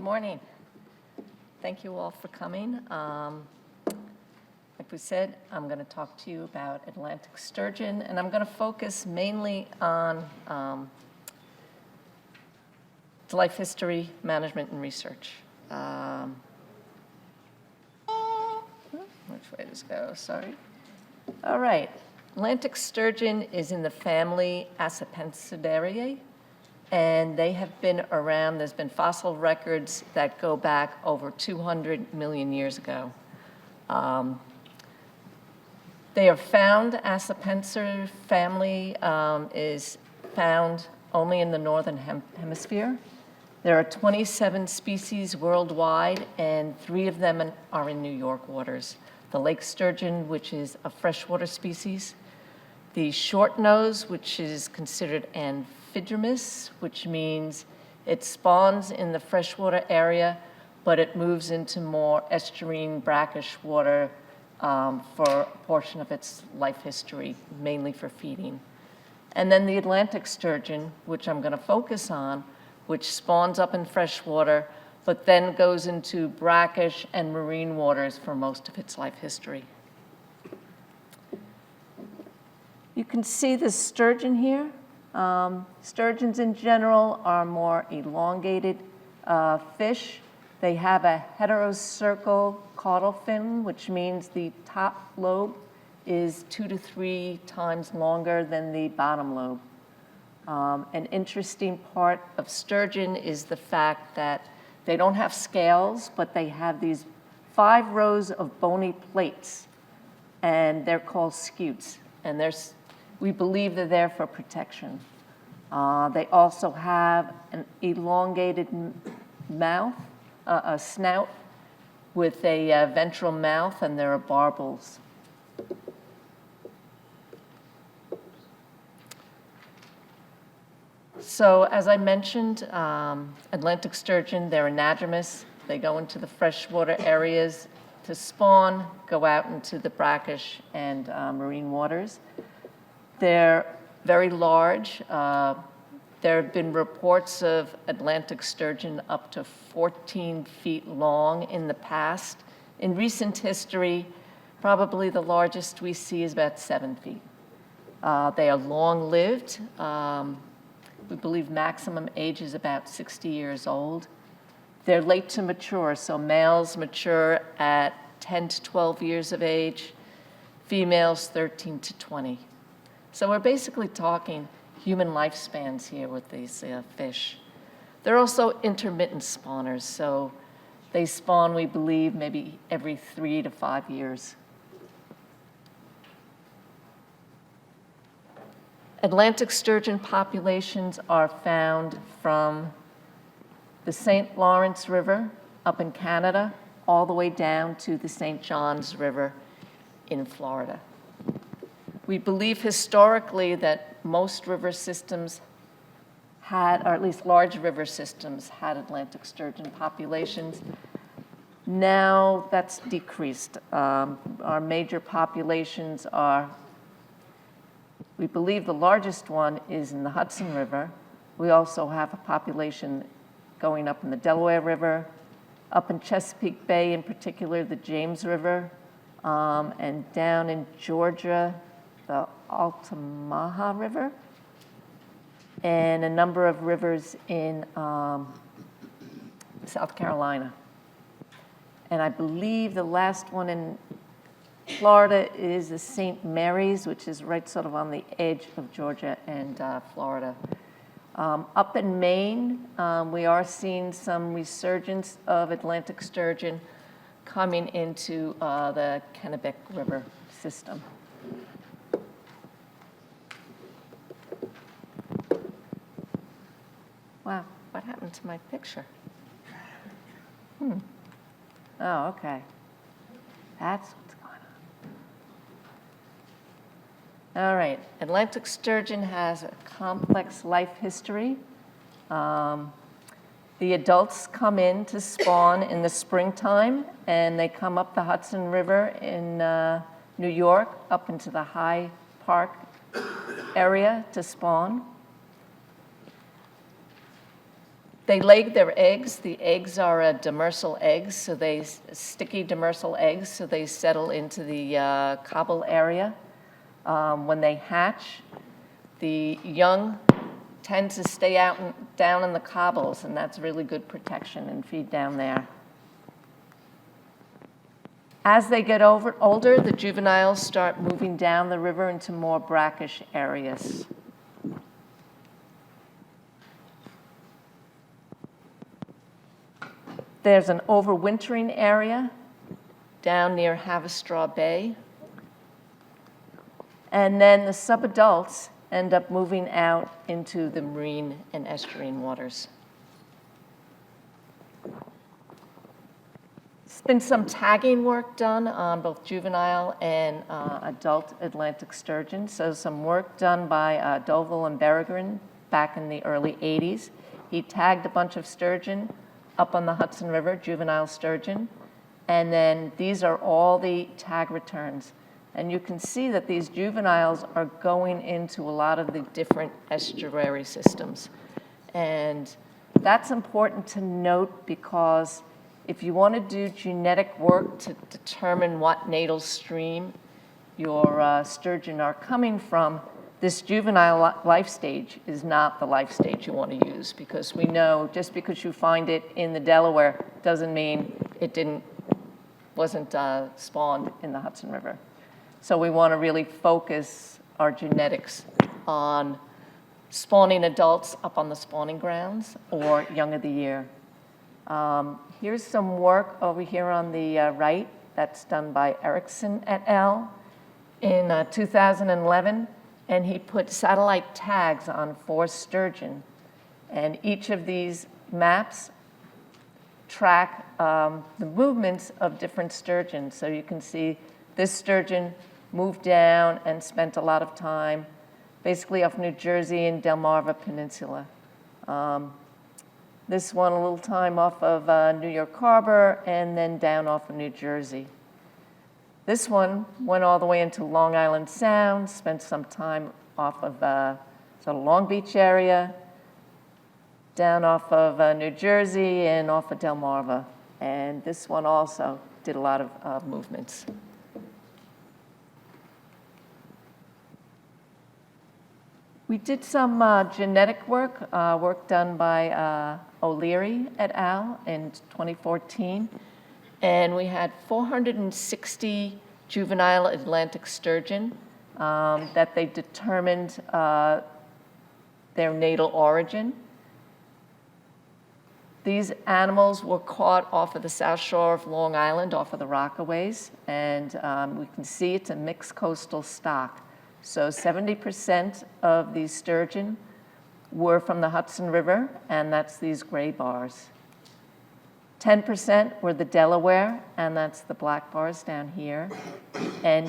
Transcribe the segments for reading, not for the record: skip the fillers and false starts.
morning. Thank you all for coming. Like we said, I'm going to talk to you about Atlantic sturgeon, and I'm going to focus mainly on life history, management, and research. Which way does it go? Sorry. All right. Atlantic sturgeon is in the family Accipensidae, and they have been around. There's been fossil records that go back over 200 million years ago. They are found, Accipensidae family is found only in the northern hemisphere. There are 27 species worldwide, and 3 of them are in New York waters. The lake sturgeon, which is a freshwater species. The short nose, which is considered amphidromous, which means it spawns in the freshwater area, but it moves into more estuarine, brackish water for a portion of its life history, mainly for feeding. And then the Atlantic sturgeon, which I'm going to focus on, which spawns up in freshwater, but then goes into brackish and marine waters for most of its life history. You can see the sturgeon here. Sturgeons in general are more elongated fish. They have a heterocercal caudal fin, which means the top lobe is 2 to 3 times longer than the bottom lobe. An interesting part of sturgeon is the fact that they don't have scales, but they have these 5 rows of bony plates, and they're called scutes. And we believe they're there for protection. They also have an elongated mouth, a snout with a ventral mouth, and there are barbels. So as I mentioned, Atlantic sturgeon, they're anadromous. They go into the freshwater areas to spawn, go out into the brackish and marine waters. They're very large. There have been reports of Atlantic sturgeon up to 14 feet long in the past. In recent history, probably the largest we see is about 7 feet. They are long-lived. We believe maximum age is about 60 years old. They're late to mature, so males mature at 10 to 12 years of age, females 13 to 20. So we're basically talking human lifespans here with these fish. They're also intermittent spawners, so they spawn, we believe, maybe every 3 to 5 years. Atlantic sturgeon populations are found from the St. Lawrence River up in Canada all the way down to the St. Johns River in Florida. We believe historically that most river systems had, or at least large river systems, had Atlantic sturgeon populations. Now that's decreased. Our major populations are, we believe the largest one is in the Hudson River. We also have a population going up in the Delaware River, up in Chesapeake Bay, in particular the James River, and down in Georgia, the Altamaha River, and a number of rivers in South Carolina. And I believe the last one in Florida is the St. Mary's, which is right sort of on the edge of Georgia and Florida. Up in Maine, we are seeing some resurgence of Atlantic sturgeon coming into the Kennebec River system. Wow, what happened to my picture? Oh, okay. That's what's going on. All right, Atlantic sturgeon has a complex life history. The adults come in to spawn in the springtime, and they come up the Hudson River in New York up into the High Park area to spawn. They lay their eggs. The eggs are demersal eggs, so sticky demersal eggs, so they settle into the cobble area. When they hatch, the young tend to stay out down in the cobbles, and that's really good protection and feed down there. As they get older, the juveniles start moving down the river into more brackish areas. There's an overwintering area down near Haverstraw Bay. And then the subadults end up moving out into the marine and estuarine waters. There's been some tagging work done on both juvenile and adult Atlantic sturgeon. So some work done by Dovell and Berggren back in the early 80s. He tagged a bunch of sturgeon up on the Hudson River, juvenile sturgeon. And then these are all the tag returns. And you can see that these juveniles are going into a lot of the different estuary systems. And that's important to note because if you want to do genetic work to determine what natal stream your sturgeon are coming from, this juvenile life stage is not the life stage you want to use, because we know just because you find it in the Delaware doesn't mean it wasn't spawned in the Hudson River. So we want to really focus our genetics on spawning adults up on the spawning grounds or young of the year. Here's some work over here on the right that's done by Erickson et al. In 2011. And he put satellite tags on 4 sturgeon. And each of these maps track the movements of different sturgeon. So you can see this sturgeon moved down and spent a lot of time basically off New Jersey and Delmarva Peninsula. This one a little time off of New York Harbor and then down off of New Jersey. This one went all the way into Long Island Sound, spent some time off of sort of Long Beach area, down off of New Jersey and off of Delmarva. And this one also did a lot of movements. We did some genetic work done by O'Leary et al. In 2014. And we had 460 juvenile Atlantic sturgeon that they determined their natal origin. These animals were caught off of the south shore of Long Island, off of the Rockaways, and we can see it's a mixed coastal stock. So 70% of these sturgeon were from the Hudson River, and that's these gray bars. 10% were the Delaware, and that's the black bars down here. And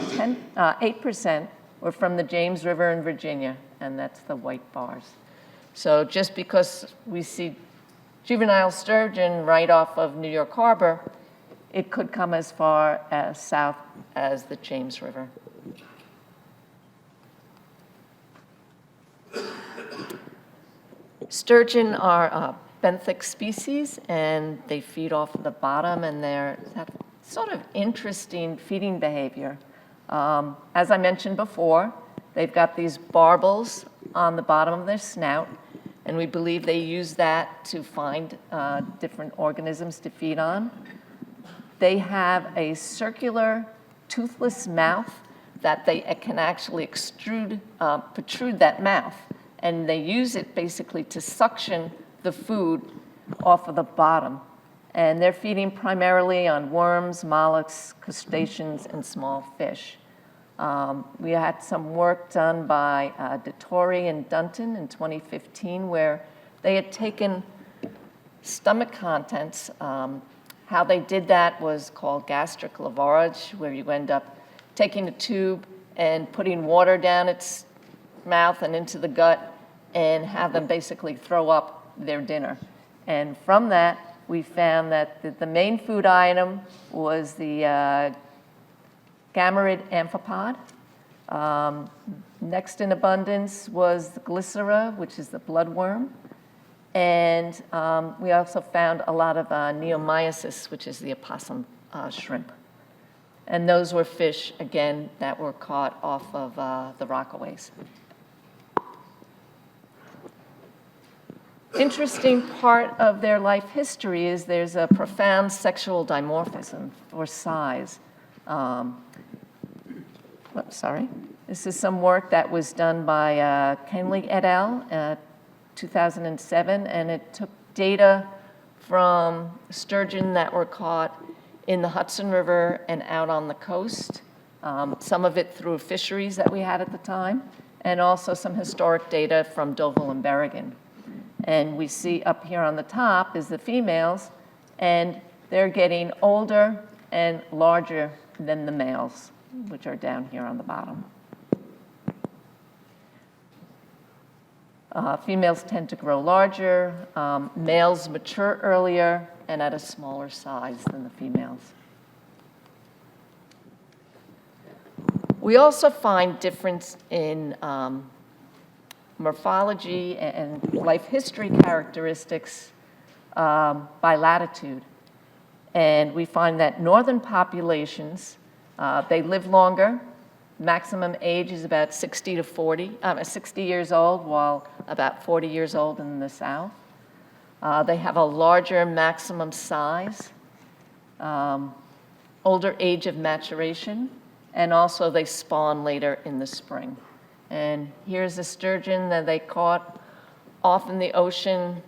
8% were from the James River in Virginia, and that's the white bars. So just because we see juvenile sturgeon right off of New York Harbor, it could come as far as south as the James River. Sturgeon are benthic species, and they feed off of the bottom, and they're that sort of interesting feeding behavior. As I mentioned before, they've got these barbels on the bottom of their snout, and we believe they use that to find different organisms to feed on. They have a circular, toothless mouth that they can actually protrude that mouth, and they use it basically to suction the food off of the bottom. And they're feeding primarily on worms, mollusks, crustaceans, and small fish. We had some work done by DeTore and Dunton in 2015 where they had taken stomach contents. How they did that was called gastric lavage, where you end up taking a tube and putting water down its mouth and into the gut and have them basically throw up their dinner. And from that, we found that the main food item was the gammarid amphipod. Next in abundance was the glycera, which is the bloodworm. And we also found a lot of neomysis, which is the opossum shrimp. And those were fish, again, that were caught off of the Rockaways. Interesting part of their life history is there's a profound sexual dimorphism or size. Sorry. This is some work that was done by Kenley et al. 2007, and it took data from sturgeon that were caught in the Hudson River and out on the coast, some of it through fisheries that we had at the time, and also some historic data from Deauville and Berrigan. And we see up here on the top is the females, and they're getting older and larger than the males, which are down here on the bottom. Females tend to grow larger, males mature earlier, and at a smaller size than the females. We also find difference in morphology and life history characteristics by latitude. And we find that northern populations, they live longer. Maximum age is about 60 years old, while about 40 years old in the south. They have a larger maximum size, older age of maturation, and also they spawn later in the spring. And here's a sturgeon that they caught off in the ocean.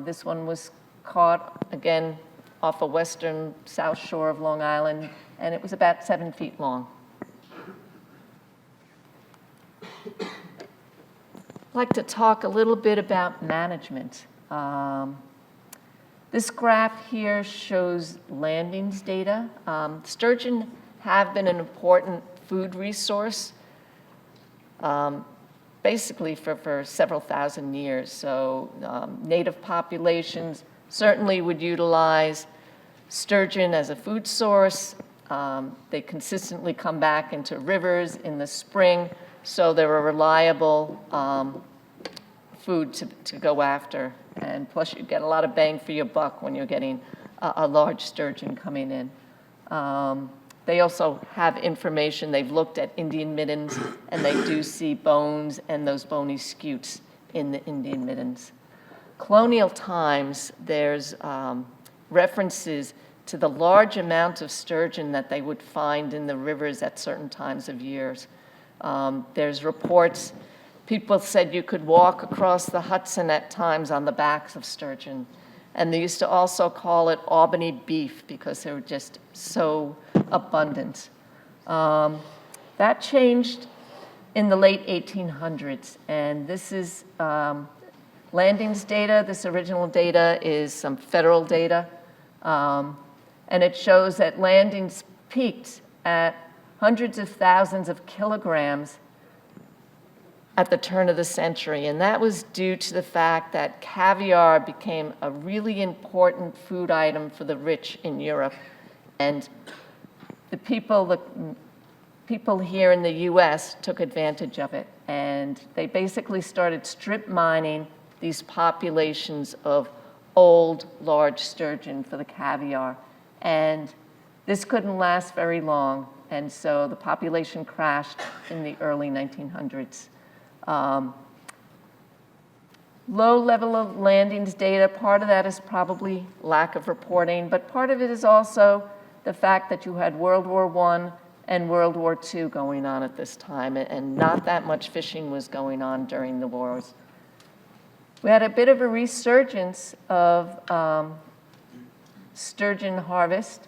This one was caught, again, off the western south shore of Long Island, and it was about 7 feet long. I'd like to talk a little bit about management. This graph here shows landings data. Sturgeon have been an important food resource basically for several thousand years. So native populations certainly would utilize sturgeon as a food source. They consistently come back into rivers in the spring, so they're a reliable food to go after. And plus you get a lot of bang for your buck when you're getting a large sturgeon coming in. They also have information. They've looked at Indian middens, and they do see bones and those bony scutes in the Indian middens. Colonial times, there's references to the large amount of sturgeon that they would find in the rivers at certain times of years. There's reports, people said you could walk across the Hudson at times on the backs of sturgeon. And they used to also call it Albany beef because they were just so abundant. That changed in the late 1800s. And this is landings data. This original data is some federal data. And it shows that landings peaked at hundreds of thousands of kilograms at the turn of the century. And that was due to the fact that caviar became a really important food item for the rich in Europe. And the people here in the US took advantage of it. And they basically started strip mining these populations of old, large sturgeon for the caviar. And this couldn't last very long. And so the population crashed in the early 1900s. Low level of landings data, part of that is probably lack of reporting, but part of it is also the fact that you had World War I and World War II going on at this time, and not that much fishing was going on during the wars. We had a bit of a resurgence of sturgeon harvest,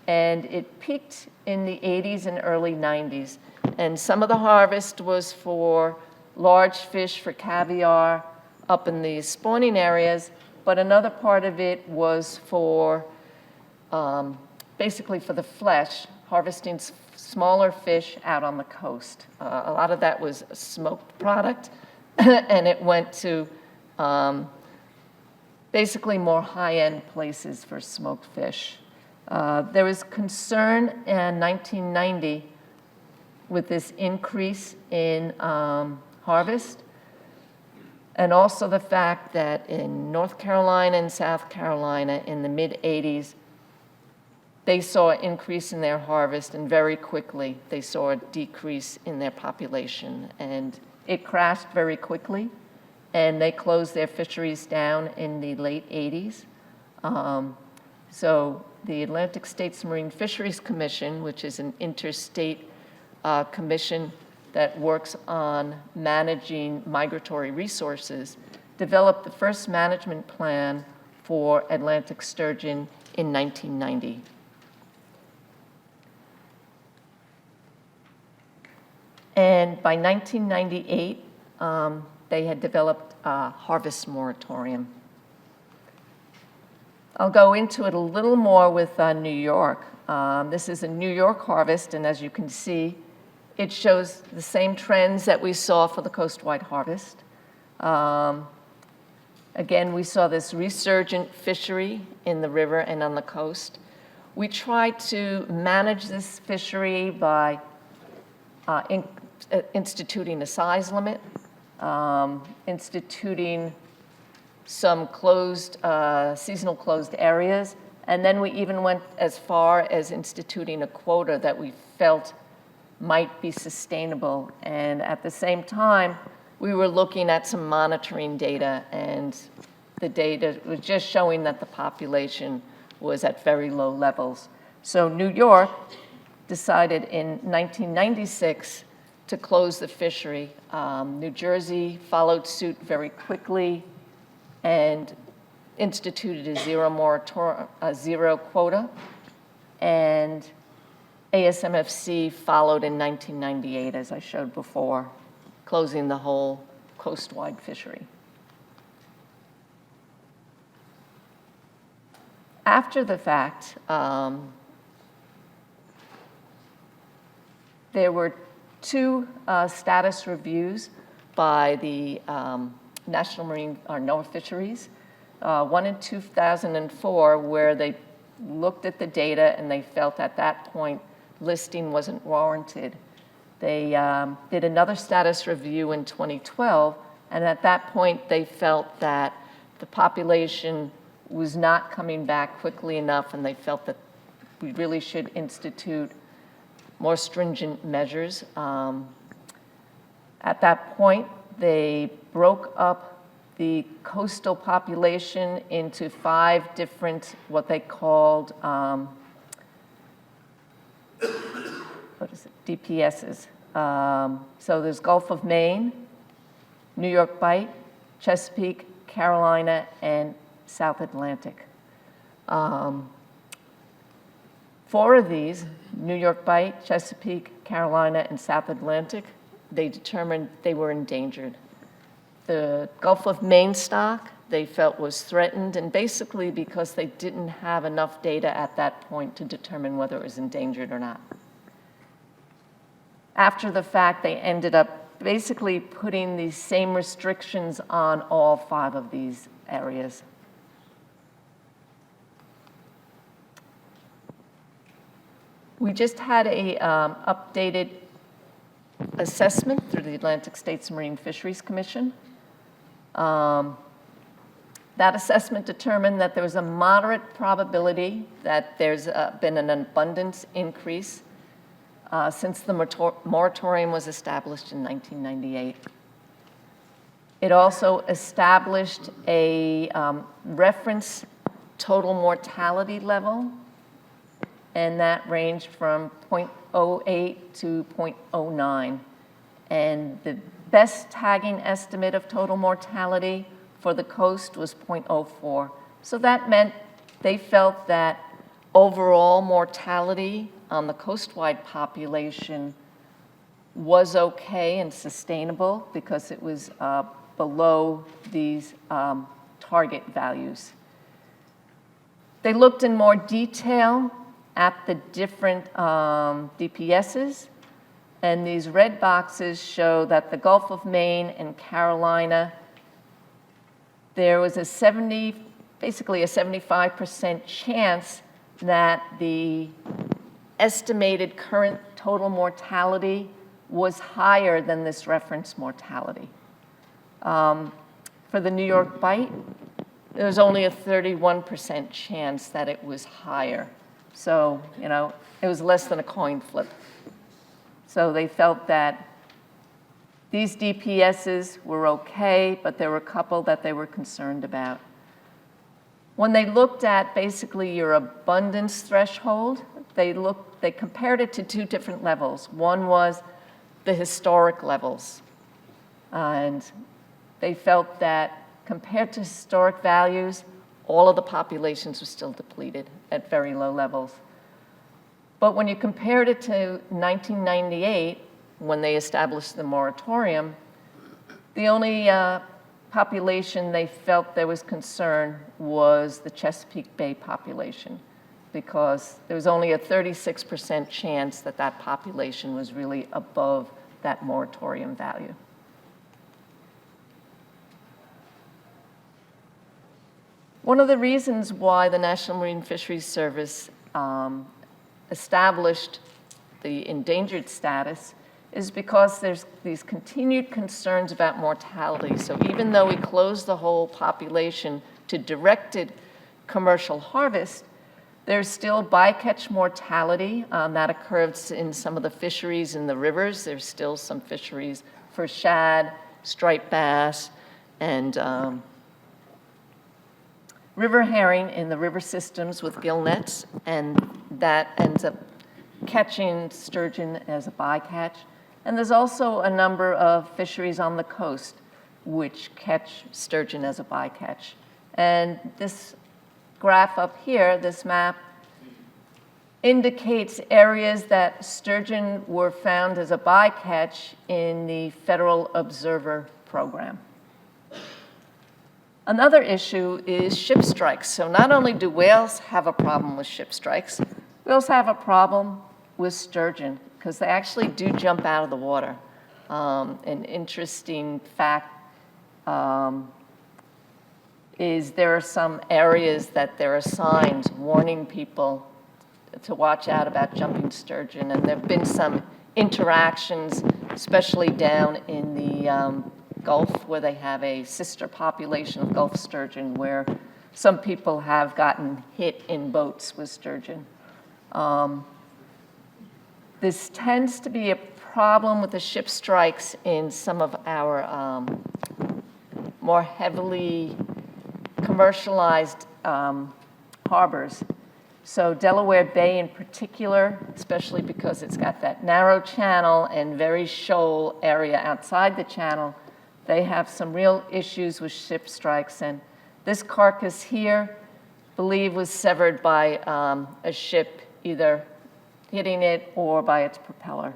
and it peaked in the 80s and early 90s. And some of the harvest was for large fish for caviar up in the spawning areas, but another part of it was for basically for the flesh, harvesting smaller fish out on the coast. A lot of that was a smoked product, and it went to basically more high-end places for smoked fish. There was concern in 1990 with this increase in harvest. And also the fact that in North Carolina and South Carolina in the mid-'80s, they saw an increase in their harvest, and very quickly they saw a decrease in their population. And it crashed very quickly, and they closed their fisheries down in the late '80s. So the Atlantic States Marine Fisheries Commission, which is an interstate commission that works on managing migratory resources, developed the first management plan for Atlantic sturgeon in 1990. And by 1998, they had developed a harvest moratorium. I'll go into it a little more with New York. This is a New York harvest, and as you can see, it shows the same trends that we saw for the coastwide harvest. Again, we saw this resurgent fishery in the river and on the coast. We tried to manage this fishery by instituting a size limit, instituting some closed, seasonal closed areas, and then we even went as far as instituting a quota that we felt might be sustainable. And at the same time, we were looking at some monitoring data, and the data was just showing that the population was at very low levels. So New York decided in 1996 to close the fishery. New Jersey followed suit very quickly and instituted a zero quota, and ASMFC followed in 1998, as I showed before, closing the whole coastwide fishery. After the fact, there were two status reviews by the National Marine or NOAA Fisheries, one in 2004, where they looked at the data and they felt at that point listing wasn't warranted. They did another status review in 2012, and at that point they felt that the population was not coming back quickly enough, and they felt that we really should institute more stringent measures. At that point, they broke up the coastal population into 5 different, what they called, DPSs. So there's Gulf of Maine, New York Bight, Chesapeake, Carolina, and South Atlantic. 4 of these, New York Bight, Chesapeake, Carolina, and South Atlantic, they determined they were endangered. The Gulf of Maine stock they felt was threatened, and basically because they didn't have enough data at that point to determine whether it was endangered or not. After the fact, they ended up basically putting these same restrictions on all 5 of these areas. We just had a updated assessment through the Atlantic States Marine Fisheries Commission. That assessment determined that there was a moderate probability that there's been an abundance increase since the moratorium was established in 1998. It also established a reference total mortality level, and that ranged from 0.08 to 0.09. And the best tagging estimate of total mortality for the coast was 0.04. So that meant they felt that overall mortality on the coastwide population was okay and sustainable because it was below these target values. They looked in more detail at the different DPSs, and these red boxes show that the Gulf of Maine and Carolina, there was basically a 75% chance that the estimated current total mortality was higher than this reference mortality. For the New York bite, there was only a 31% chance that it was higher. So, it was less than a coin flip. So they felt that these DPSs were okay, but there were a couple that they were concerned about. When they looked at basically your abundance threshold, they compared it to two different levels. One was the historic levels. And they felt that compared to historic values, all of the populations were still depleted at very low levels. But when you compared it to 1998, when they established the moratorium, the only population they felt there was concern was the Chesapeake Bay population, because there was only a 36% chance that that population was really above that moratorium value. One of the reasons why the National Marine Fisheries Service established the endangered status is because there's these continued concerns about mortality. So even though we closed the whole population to directed commercial harvest, there's still bycatch mortality that occurs in some of the fisheries in the rivers. There's still some fisheries for shad, striped bass, and river herring in the river systems with gill nets, and that ends up catching sturgeon as a bycatch. And there's also a number of fisheries on the coast which catch sturgeon as a bycatch. And this graph up here, this map, indicates areas that sturgeon were found as a bycatch in the Federal Observer Program. Another issue is ship strikes. So not only do whales have a problem with ship strikes, we also have a problem with sturgeon, because they actually do jump out of the water. An interesting fact is there are some areas that there are signs warning people to watch out about jumping sturgeon, and there have been some interactions, especially down in the Gulf, where they have a sister population of Gulf sturgeon, where some people have gotten hit in boats with sturgeon. This tends to be a problem with the ship strikes in some of our more heavily commercialized harbors. So Delaware Bay in particular, especially because it's got that narrow channel and very shoal area outside the channel, they have some real issues with ship strikes. And this carcass here, I believe, was severed by a ship either hitting it or by its propeller.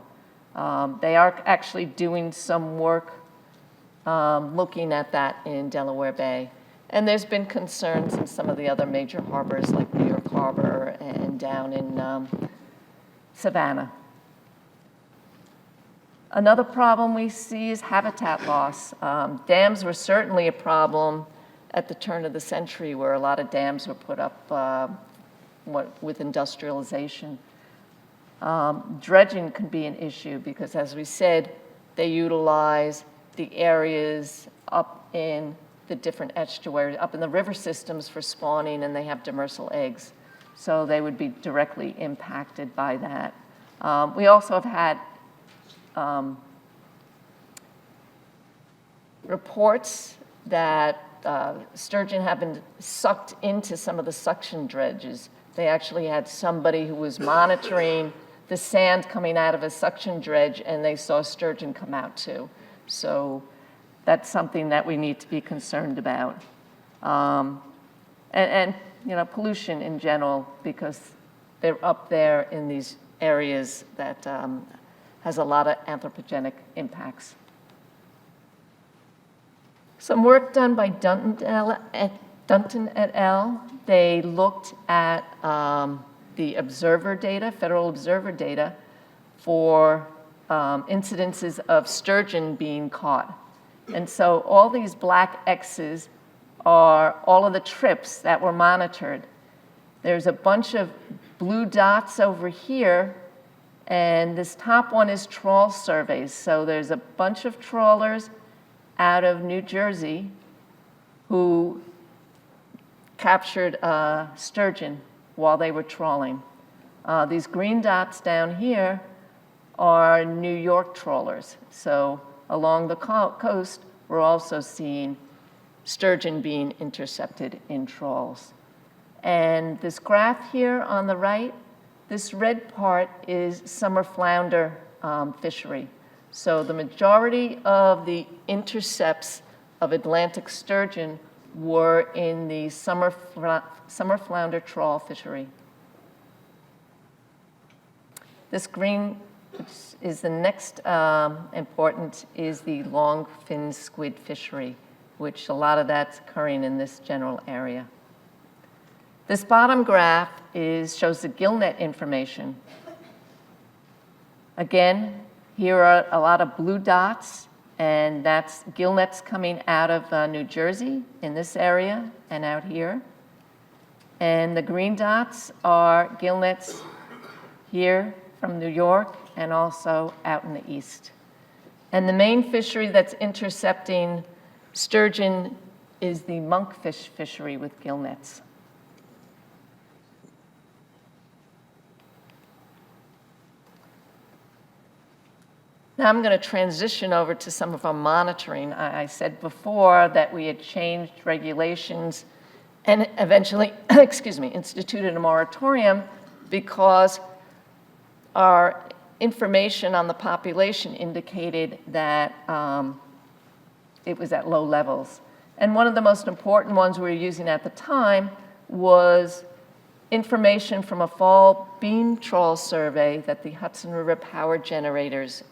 They are actually doing some work looking at that in Delaware Bay. And there's been concerns in some of the other major harbors like New York Harbor and down in Savannah. Another problem we see is habitat loss. Dams were certainly a problem at the turn of the century, where a lot of dams were put up with industrialization. Dredging can be an issue because, as we said, they utilize the areas up in the different estuaries, up in the river systems for spawning, and they have demersal eggs. So they would be directly impacted by that. We also have had reports that sturgeon have been sucked into some of the suction dredges. They actually had somebody who was monitoring the sand coming out of a suction dredge, and they saw sturgeon come out too. So that's something that we need to be concerned about. And pollution in general, because they're up there in these areas that has a lot of anthropogenic impacts. Some work done by Dunton et al. They looked at the observer data, federal observer data, for incidences of sturgeon being caught. And so all these black X's are all of the trips that were monitored. There's a bunch of blue dots over here, and this top one is trawl surveys. So there's a bunch of trawlers out of New Jersey who captured sturgeon while they were trawling. These green dots down here are New York trawlers. So along the coast, we're also seeing sturgeon being intercepted in trawls. And this graph here on the right, this red part is summer flounder fishery. So the majority of the intercepts of Atlantic sturgeon were in the summer flounder trawl fishery. This green, which is the next important, is the long fin squid fishery, which a lot of that's occurring in this general area. This bottom graph shows the gillnet information. Again, here are a lot of blue dots, and that's gillnets coming out of New Jersey in this area and out here. And the green dots are gillnets here from New York and also out in the east. And the main fishery that's intercepting sturgeon is the monkfish fishery with gillnets. Now I'm going to transition over to some of our monitoring. I said before that we had changed regulations and eventually, instituted a moratorium because our information on the population indicated that it was at low levels. And one of the most important ones we were using at the time was information from a fall beam trawl survey that the Hudson River Power Generators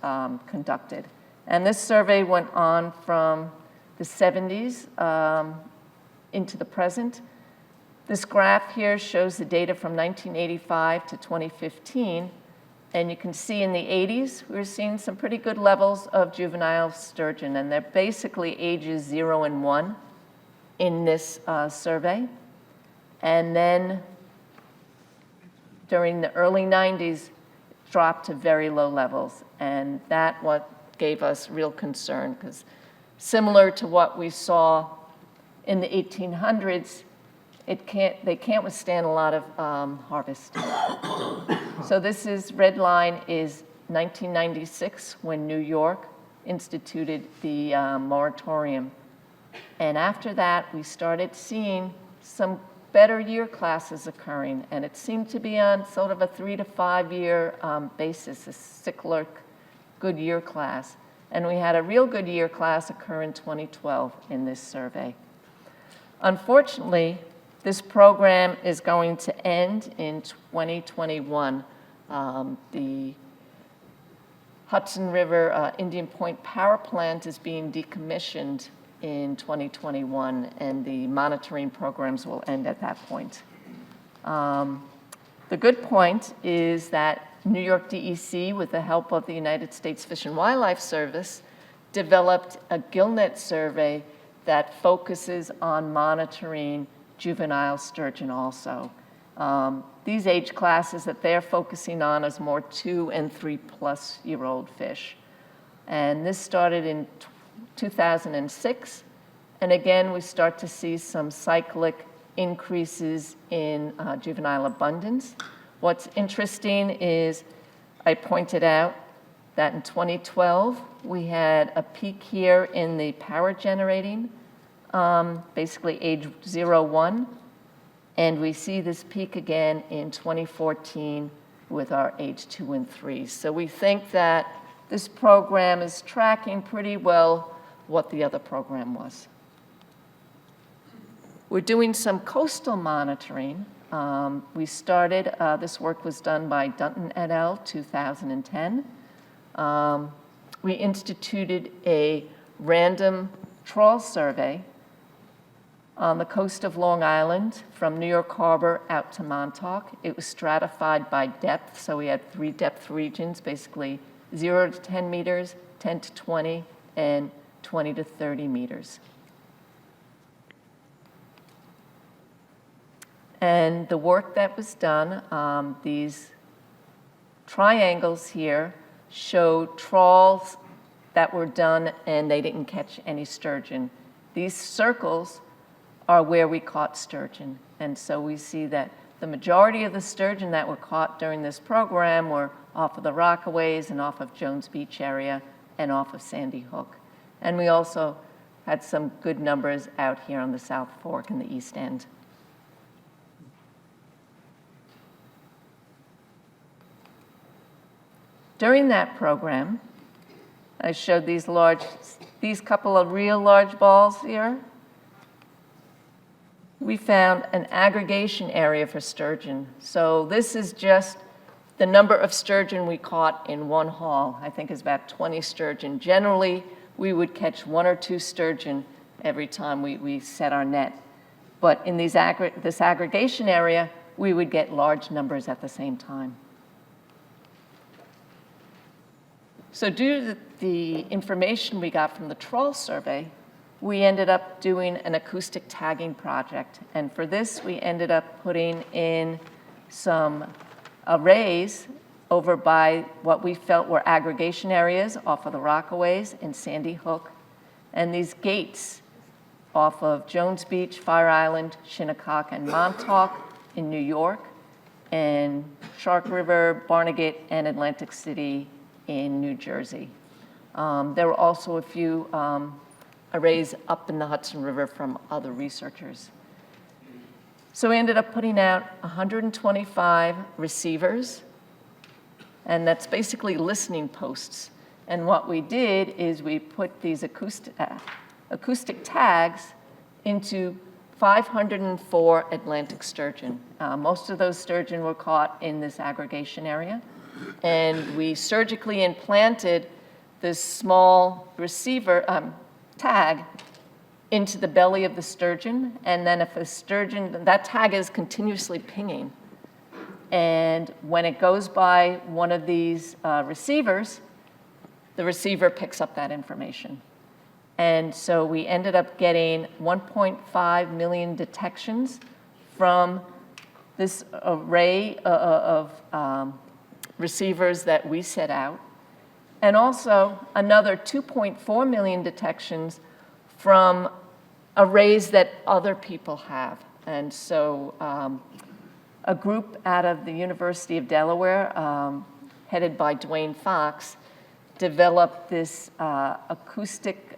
conducted. And this survey went on from the 70s into the present. This graph here shows the data from 1985 to 2015. And you can see in the 80s, we were seeing some pretty good levels of juvenile sturgeon. And they're basically ages 0 and 1 in this survey. And then during the early 90s, dropped to very low levels. And that what gave us real concern, because similar to what we saw in the 1800s, they can't withstand a lot of harvest. So this red line is 1996, when New York instituted the moratorium. And after that, we started seeing some better year classes occurring, and it seemed to be on sort of a 3 to 5 year basis, a cyclic good year class. And we had a real good year class occur in 2012 in this survey. Unfortunately, this program is going to end in 2021. The Hudson River Indian Point Power Plant is being decommissioned in 2021, and the monitoring programs will end at that point. The good point is that New York DEC, with the help of the United States Fish and Wildlife Service, developed a gillnet survey that focuses on monitoring juvenile sturgeon also. These age classes that they're focusing on is more 2 and 3+ year old fish. And this started in 2006. And again, we start to see some cyclic increases in juvenile abundance. What's interesting is I pointed out that in 2012, we had a peak here in the power generating, basically age 0-1. And we see this peak again in 2014 with our age 2 and 3. So we think that this program is tracking pretty well what the other program was. We're doing some coastal monitoring. We started, this work was done by Dunton et al., 2010. We instituted a random trawl survey on the coast of Long Island from New York Harbor out to Montauk. It was stratified by depth, so we had 3 depth regions, basically 0 to 10 meters, 10 to 20, and 20 to 30 meters. And the work that was done, these triangles here show trawls that were done and they didn't catch any sturgeon. These circles are where we caught sturgeon. And so we see that the majority of the sturgeon that were caught during this program were off of the Rockaways and off of Jones Beach area and off of Sandy Hook. And we also had some good numbers out here on the South Fork in the East End. During that program, I showed these couple of real large balls here. We found an aggregation area for sturgeon. So this is just the number of sturgeon we caught in one haul. I think is about 20 sturgeon. Generally, we would catch 1 or 2 sturgeon every time we set our net. But in this aggregation area, we would get large numbers at the same time. So due to the information we got from the trawl survey, we ended up doing an acoustic tagging project. And for this, we ended up putting in some arrays over by what we felt were aggregation areas off of the Rockaways in Sandy Hook, and these gates off of Jones Beach, Fire Island, Shinnecock, and Montauk in New York, and Shark River, Barnegat, and Atlantic City in New Jersey. There were also a few arrays up in the Hudson River from other researchers. So we ended up putting out 125 receivers, and that's basically listening posts. And what we did is we put these acoustic tags into 504 Atlantic sturgeon. Most of those sturgeon were caught in this aggregation area. And we surgically implanted this small receiver tag into the belly of the sturgeon. And then if a sturgeon, that tag is continuously pinging. And when it goes by one of these receivers, the receiver picks up that information. And so we ended up getting 1.5 million detections from this array of receivers that we set out, and also another 2.4 million detections from arrays that other people have. And so a group out of the University of Delaware, headed by Dwayne Fox, developed this acoustic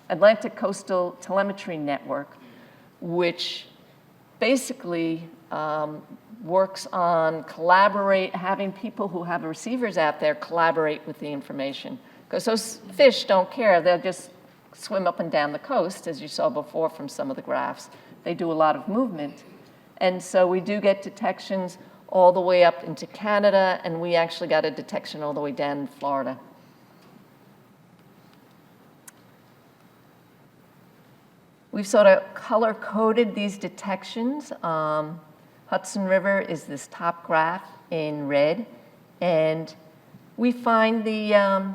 Atlantic Coastal Telemetry Network, which basically works on having people who have receivers out there collaborate with the information. Because those fish don't care, they'll just swim up and down the coast, as you saw before from some of the graphs. They do a lot of movement. And so we do get detections all the way up into Canada, and we actually got a detection all the way down in Florida. We've sort of color-coded these detections. Hudson River is this top graph in red, and we find the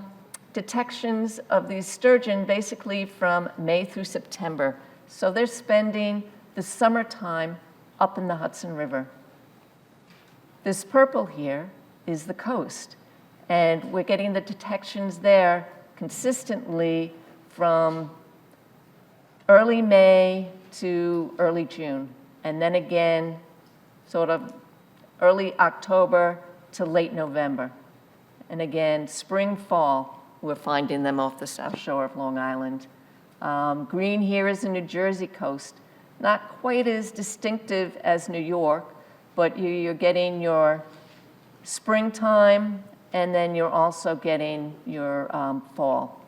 detections of these sturgeon basically from May through September. So they're spending the summertime up in the Hudson River. This purple here is the coast, and we're getting the detections there consistently from early May to early June, and then again sort of early October to late November. And again, spring, fall, we're finding them off the South Shore of Long Island. Green here is the New Jersey coast. Not quite as distinctive as New York, but you're getting your springtime, and then you're also getting your fall.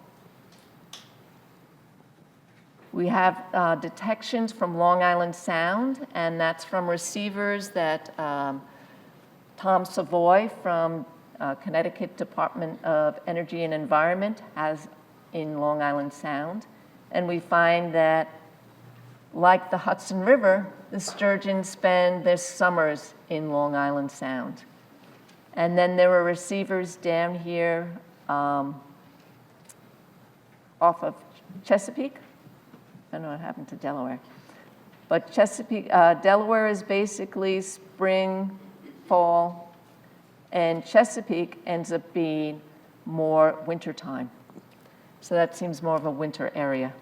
We have detections from Long Island Sound, and that's from receivers that Tom Savoy from Connecticut Department of Energy and Environment has in Long Island Sound. And we find that, like the Hudson River, the sturgeon spend their summers in Long Island Sound. And then there are receivers down here off of Chesapeake. I don't know what happened to Delaware. But Chesapeake, Delaware is basically spring, fall, and Chesapeake ends up being more wintertime. So that seems more of a winter area.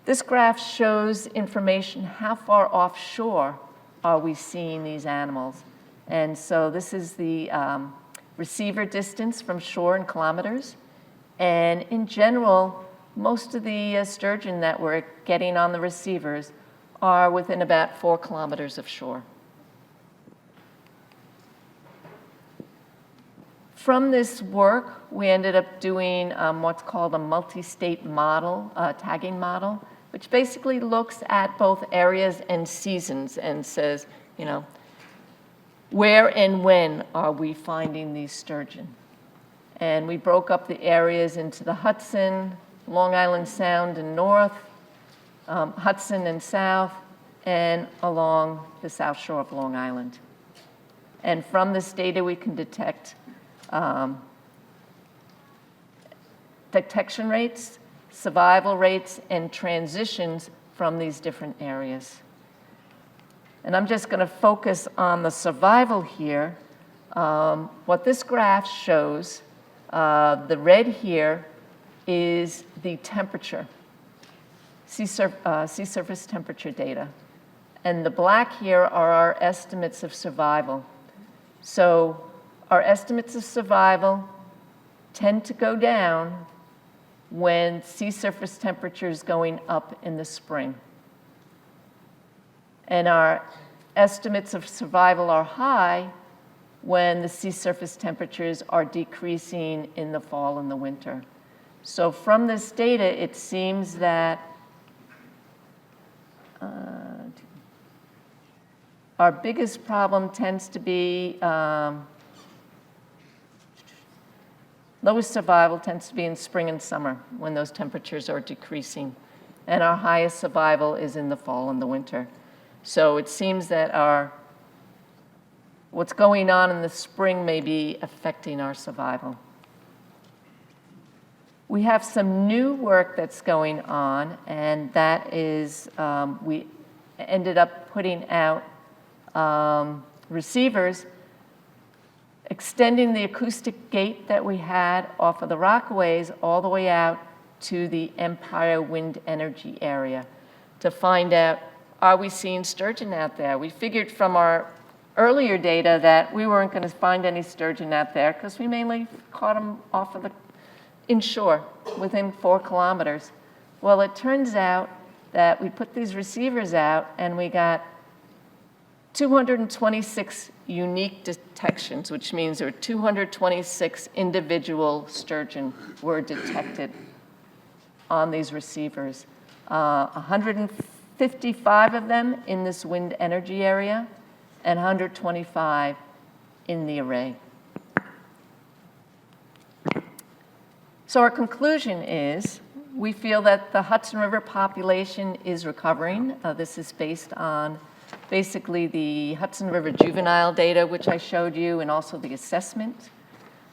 This graph shows information how far offshore are we seeing these animals. And so this is the receiver distance from shore in kilometers. And in general, most of the sturgeon that we're getting on the receivers are within about 4 kilometers of shore. From this work, we ended up doing what's called a MultiState Model, tagging model, which basically looks at both areas and seasons and says, you know, where and when are we finding these sturgeon? And we broke up the areas into the Hudson, Long Island Sound and north, Hudson and south, and along the south shore of Long Island. And from this data, we can detect detection rates, survival rates, and transitions from these different areas. And I'm just going to focus on the survival here. What this graph shows, the red here is the temperature, sea surface temperature data. And the black here are our estimates of survival. So our estimates of survival tend to go down when sea surface temperature is going up in the spring. And our estimates of survival are high when the sea surface temperatures are decreasing in the fall and the winter. So from this data, it seems that our biggest problem tends to be lowest survival tends to be in spring and summer when those temperatures are decreasing. And our highest survival is in the fall and the winter. So it seems that what's going on in the spring may be affecting our survival. We have some new work that's going on, and that is we ended up putting out receivers extending the acoustic gate that we had off of the Rockaways all the way out to the Empire Wind Energy area to find out, are we seeing sturgeon out there? We figured from our earlier data that we weren't going to find any sturgeon out there because we mainly caught them off of the inshore within 4 kilometers. Well, it turns out that we put these receivers out and we got 226 unique detections, which means there are 226 individual sturgeon were detected on these receivers. 155 of them in this wind energy area and 125 in the array. So our conclusion is we feel that the Hudson River population is recovering. This is based on basically the Hudson River juvenile data, which I showed you, and also the assessment.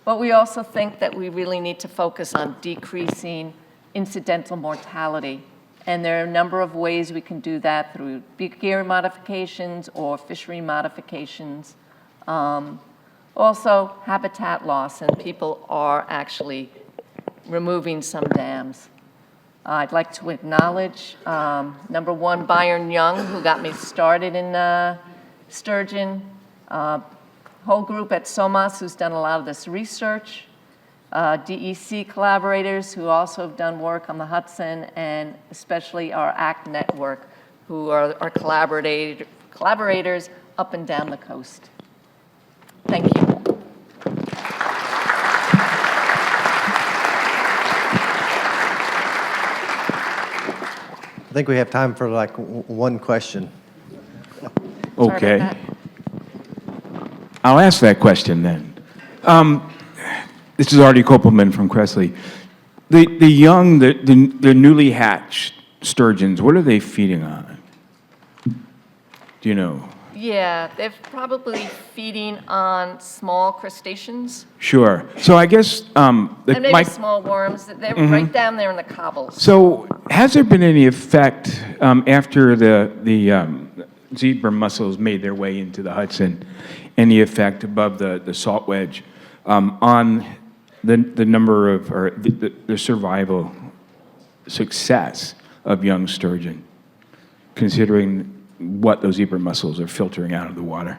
But we also think that we really need to focus on decreasing incidental mortality. And there are a number of ways we can do that through behavior modifications or fishery modifications. Also, habitat loss, and people are actually removing some dams. I'd like to acknowledge, number one, Byron Young, who got me started in sturgeon, whole group at SOMAS who's done a lot of this research, DEC collaborators who also have done work on the Hudson, and especially our ACT network, who are our collaborators up and down the coast. Thank you. I think we have time for like one question. Okay. I'll ask that question then. This is Artie Kopelman from Cressley. The young, the newly hatched sturgeons, what are they feeding on? Do you know? Yeah, they're probably feeding on small crustaceans. Sure. So I guess and maybe small worms. They're right down there in the cobbles. So has there been any effect after the zebra mussels made their way into the Hudson, any effect above the salt wedge on the number of, or the survival success of young sturgeon, considering what those zebra mussels are filtering out of the water?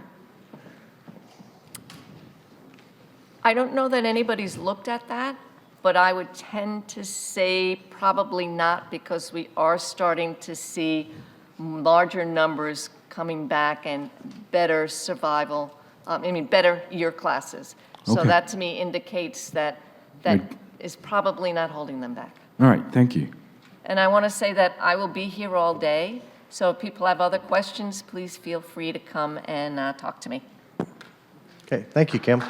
I don't know that anybody's looked at that, but I would tend to say probably not, because we are starting to see larger numbers coming back and better survival, better year classes. So Okay. that to me indicates that that is probably not holding them back. All right, thank you. And I want to say that I will be here all day, so if people have other questions, please feel free to come and talk to me. Okay, thank you, Kim.